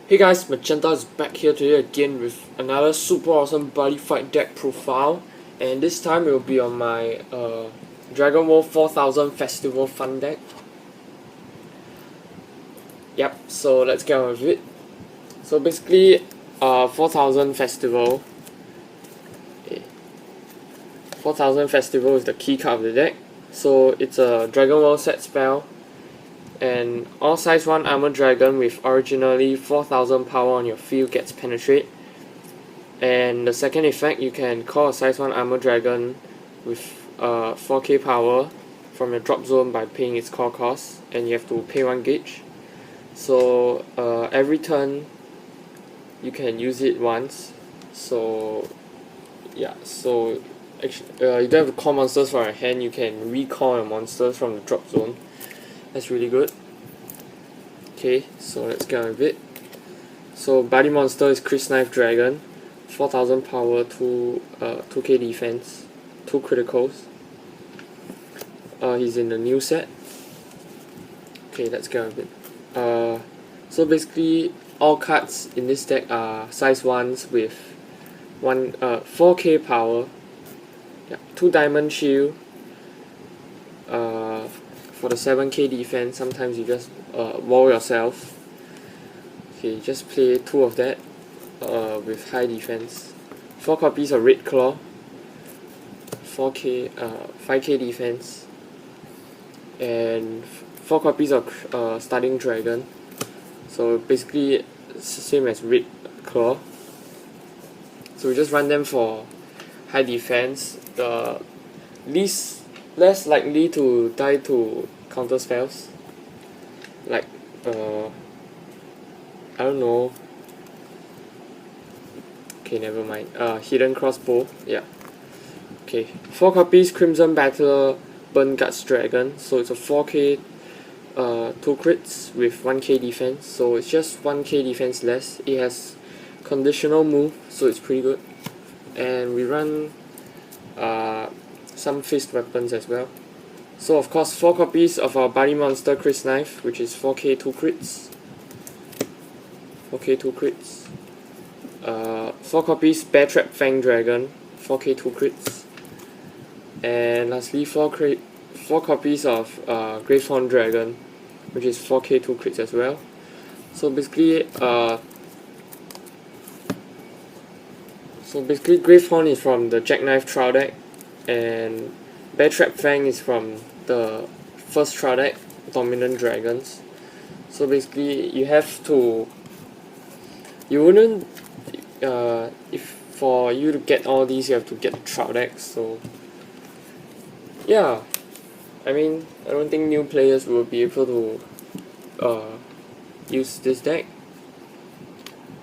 Hey guys, Magenta is back here today again with another super awesome Buddyfight deck profile, and this time it will be on my Dragon Ball 4000 Festival Fun deck. Yep, so let's get on with it. So basically, 4000 Festival. 4000 Festival is the key card of the deck. So it's a Dragon Ball set spell. And all size 1 armor dragon with originally 4000 power on your field gets penetrate. And the second effect, you can call a size 1 armor dragon with 4k power from your drop zone by paying its core cost, and you have to pay 1 gauge. So every turn you can use it once. So yeah, so actually, you don't have to call monsters from your hand, you can recall your monsters from the drop zone. That's really good. Okay, so let's get on with it. So body monster is Chris Knife Dragon, 4000 power, 2k defense, 2 criticals. He's in the new set. Okay, let's get on with it. So basically all cards in this deck are size 1s with 4k power, 2 diamond shield. For the 7k defense, sometimes you just wall yourself. Okay, just play 2 of that with high defense. 4 copies of Red Claw, 5k defense, and 4 copies of Starting Dragon. So basically it's the same as Red Claw. So we just run them for high defense. The less likely to die to counter spells, like I don't know. Okay, never mind. Hidden Crossbow. Yeah. Okay. 4 copies Crimson Battler Burn Guts Dragon. So it's a 4k 2 crits with 1k defense. So it's just 1k defense less. It has conditional move, so it's pretty good. And we run some fist weapons as well. So of course 4 copies of our body monster Chris Knife, which is 4k 2 crits. 4k 2 crits. 4 copies Bear Trap Fang Dragon, 4k 2 crits. And lastly 4 copies of Gravehorn Dragon, which is 4k 2 crits as well. So basically Gravehorn is from the Jackknife Trial deck, and Bear Trap Fang is from the first trial deck, Dominant Dragons. So basically you have to, you wouldn't, if for you to get all these you have to get the trial decks. So yeah, I mean, I don't think new players will be able to use this deck.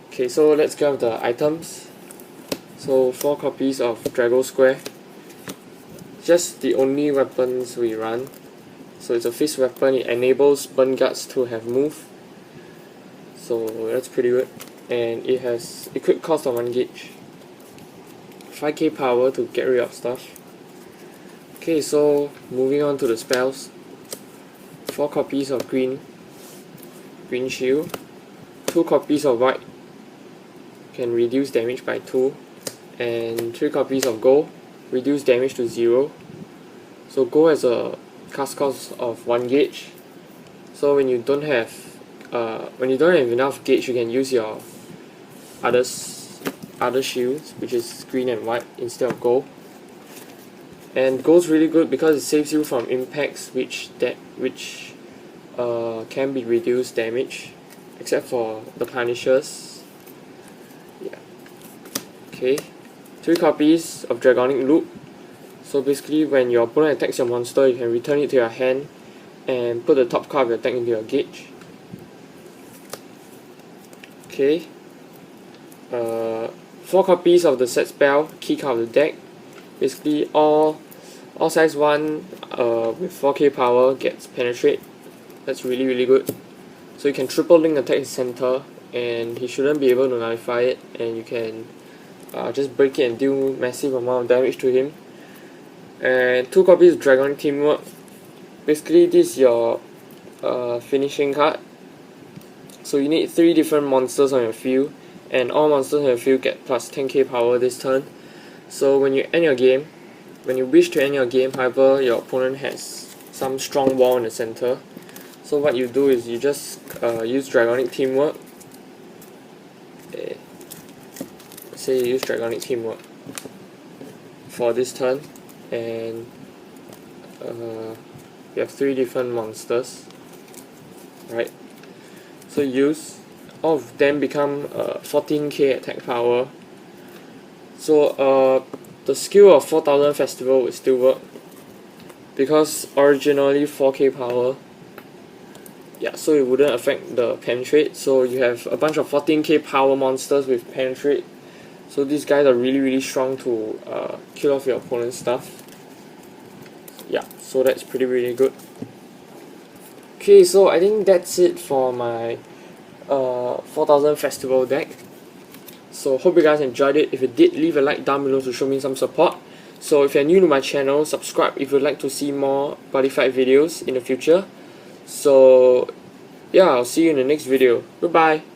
Okay, so let's get with the items. So 4 copies of Drago Square, just the only weapons we run. So it's a fist weapon, it enables Burn Guts to have move, so that's pretty good. And it has equip cost of 1 gauge, 5k power to get rid of stuff. Okay, so moving on to the spells. 4 copies of green shield, 2 copies of white, can reduce damage by 2, and 3 copies of gold, reduce damage to 0. So gold has a cast cost of 1 gauge. So when you don't have enough gauge, you can use your other shields, which is green and white instead of gold. And gold's really good because it saves you from impacts which can be reduced damage, except for the punishers. Yeah. Okay. 3 copies of Dragonic Loop. So basically when your opponent attacks your monster, you can return it to your hand and put the top card of your deck into your gauge. Okay. 4 copies of the set spell, key card of the deck. Basically all size 1 with 4k power gets penetrate. That's really good. So you can triple link attack his center and he shouldn't be able to nullify it, and you can just break it and deal massive amount of damage to him. And 2 copies of Dragon Teamwork. Basically this is your finishing card. So you need 3 different monsters on your field, and all monsters on your field get plus 10k power this turn. So when you end your game, when you wish to end your game, however, your opponent has some strong wall in the center. So what you do is you just use Dragonic Teamwork. Let's say you use Dragonic Teamwork for this turn, and you have 3 different monsters, right? So use all of them become 14k attack power. So the skill of 4000 Festival will still work because originally 4k power. Yeah, so it wouldn't affect the penetrate. So you have a bunch of 14k power monsters with penetrate. So these guys are really strong to kill off your opponent's stuff. Yeah, so that's really good. Okay, so I think that's it for my 4000 Festival deck. So hope you guys enjoyed it. If you did, leave a like down below to show me some support. So if you're new to my channel, subscribe if you'd like to see more Buddyfight videos in the future. So yeah, I'll see you in the next video. Goodbye.